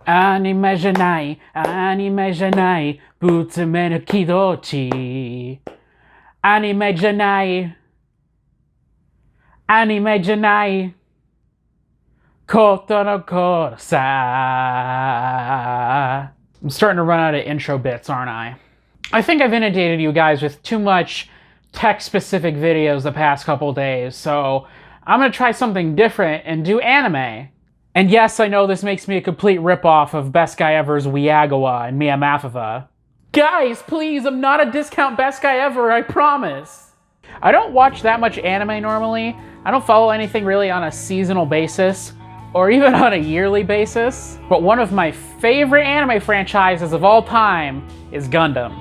Anime じゃない、アニメじゃない、ぶつめの気持ち。アニメじゃない、アニメじゃない、ことのことさ。I'm starting to run out of intro bits, aren't I? I think I've inundated you guys with too much tech-specific videos the past couple days, so I'm gonna try something different and do anime. And yes, I know this makes me a complete ripoff of Best Guy Ever's Wiagawa and Mia Mafava. Guys, please, I'm not a discount Best Guy Ever, I promise. I don't watch that much anime normally. I don't follow anything really on a seasonal basis, or even on a yearly basis. But one of my favorite anime franchises of all time is Gundam.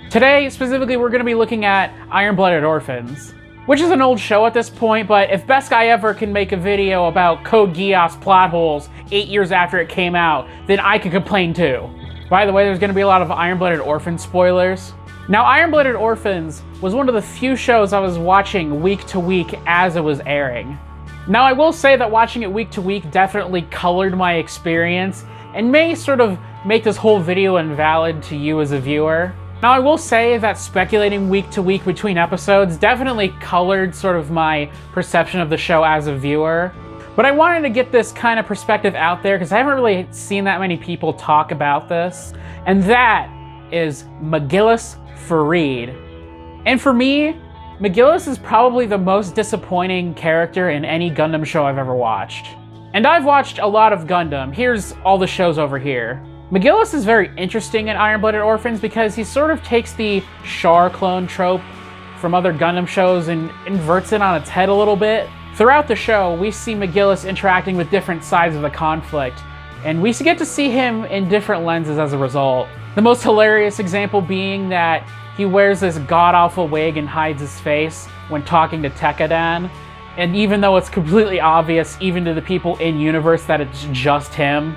Today, specifically, we're going to be looking at Iron-Blooded Orphans, which is an old show at this point, but if Best Guy Ever can make a video about Code Geass plot holes 8 years after it came out, then I could complain too. By the way, there's going to be a lot of Iron-Blooded Orphans spoilers. Now, Iron-Blooded Orphans was one of the few shows I was watching week to week as it was airing. Now, I will say that watching it week to week definitely colored my experience and may sort of make this whole video invalid to you as a viewer. Now, I will say that speculating week to week between episodes definitely colored sort of my perception of the show as a viewer. But I wanted to get this kind of perspective out there because I haven't really seen that many people talk about this. And that is McGillis Farid. And for me, McGillis is probably the most disappointing character in any Gundam show I've ever watched. And I've watched a lot of Gundam. Here's all the shows over here. McGillis is very interesting in Iron-Blooded Orphans because he sort of takes the Char clone trope from other Gundam shows and inverts it on its head a little bit. Throughout the show, we see McGillis interacting with different sides of the conflict, and we get to see him in different lenses as a result. The most hilarious example being that he wears this god-awful wig and hides his face when talking to Tekadan, and even though it's completely obvious, even to the people in-universe, that it's just him.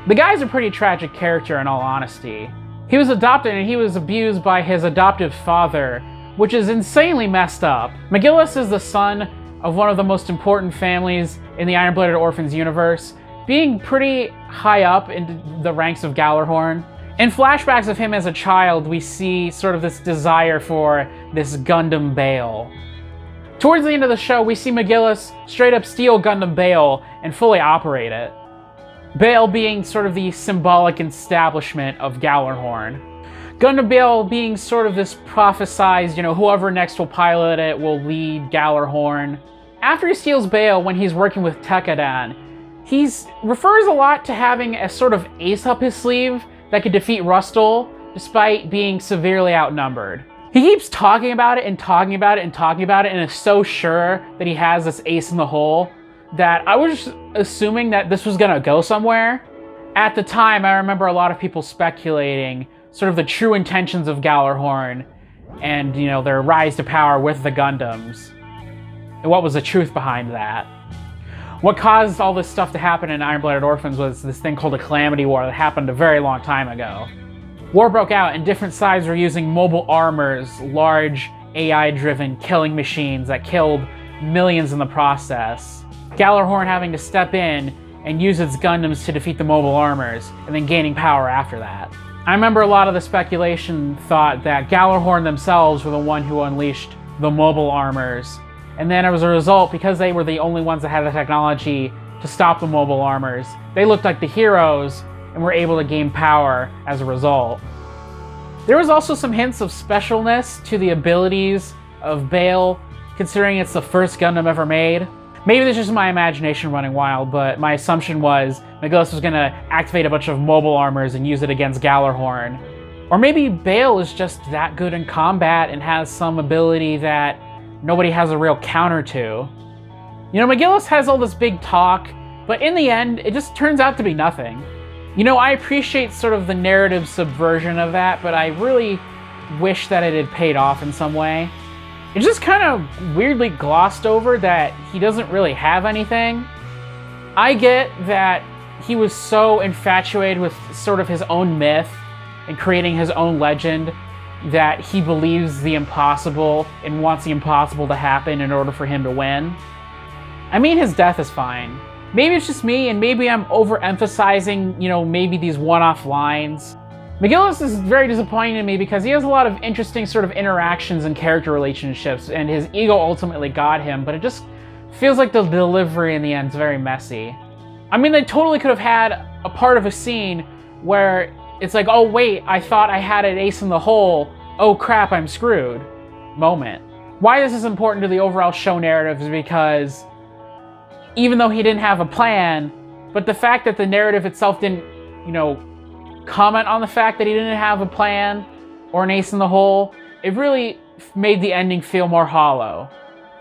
The guy's a pretty tragic character in all honesty. He was adopted and he was abused by his adoptive father, which is insanely messed up. McGillis is the son of one of the most important families in the Iron-Blooded Orphans universe, being pretty high up in the ranks of Gjallarhorn. In flashbacks of him as a child, we see sort of this desire for this Gundam Bale. Towards the end of the show, we see McGillis straight up steal Gundam Bale and fully operate it. Bale being sort of the symbolic establishment of Gjallarhorn. Gundam Bale being sort of this prophesized, whoever next will pilot it will lead Gjallarhorn. After he steals Bale, when he's working with Tekadan, he refers a lot to having a sort of ace up his sleeve that could defeat Rustle, despite being severely outnumbered. He keeps talking about it and talking about it and talking about it and is so sure that he has this ace in the hole that I was assuming that this was gonna go somewhere. At the time, I remember a lot of people speculating sort of the true intentions of Gjallarhorn and, their rise to power with the Gundams. And what was the truth behind that? What caused all this stuff to happen in Iron-Blooded Orphans was this thing called a Calamity War that happened a very long time ago. War broke out and different sides were using mobile armors, large AI-driven killing machines that killed millions in the process. Gjallarhorn having to step in and use its Gundams to defeat the mobile armors, and then gaining power after that. I remember a lot of the speculation thought that Gjallarhorn themselves were the one who unleashed the mobile armors, and then as a result, because they were the only ones that had the technology to stop the mobile armors, they looked like the heroes and were able to gain power as a result. There was also some hints of specialness to the abilities of Bale, considering it's the first Gundam ever made. Maybe this is just my imagination running wild, but my assumption was McGillis was going to activate a bunch of mobile armors and use it against Gjallarhorn. Or maybe Bale is just that good in combat and has some ability that nobody has a real counter to. McGillis has all this big talk, but in the end, it just turns out to be nothing. I appreciate sort of the narrative subversion of that, but I really wish that it had paid off in some way. It's just kind of weirdly glossed over that he doesn't really have anything. I get that he was so infatuated with sort of his own myth and creating his own legend that he believes the impossible and wants the impossible to happen in order for him to win. I mean, his death is fine. Maybe it's just me, and maybe I'm overemphasizing, you know, maybe these one-off lines. McGillis is very disappointing to me because he has a lot of interesting sort of interactions and character relationships, and his ego ultimately got him, but it just feels like the delivery in the end is very messy. I mean, they totally could have had a part of a scene where it's like, oh wait, I thought I had an ace in the hole, oh crap, I'm screwed moment. Why this is important to the overall show narrative is because even though he didn't have a plan, but the fact that the narrative itself didn't, you know, comment on the fact that he didn't have a plan or an ace in the hole, it really made the ending feel more hollow.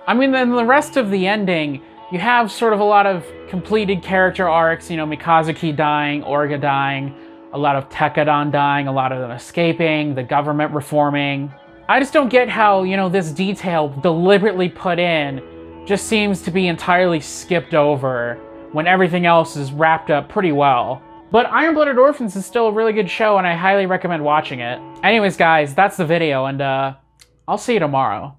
I mean, then the rest of the ending, you have sort of a lot of completed character arcs, you know, Mikazuki dying, Orga dying, a lot of Tekadon dying, a lot of them escaping, the government reforming. I just don't get how, you know, this detail deliberately put in just seems to be entirely skipped over when everything else is wrapped up pretty well. But Iron-Blooded Orphans is still a really good show, and I highly recommend watching it. Anyways, guys, that's the video, and I'll see you tomorrow.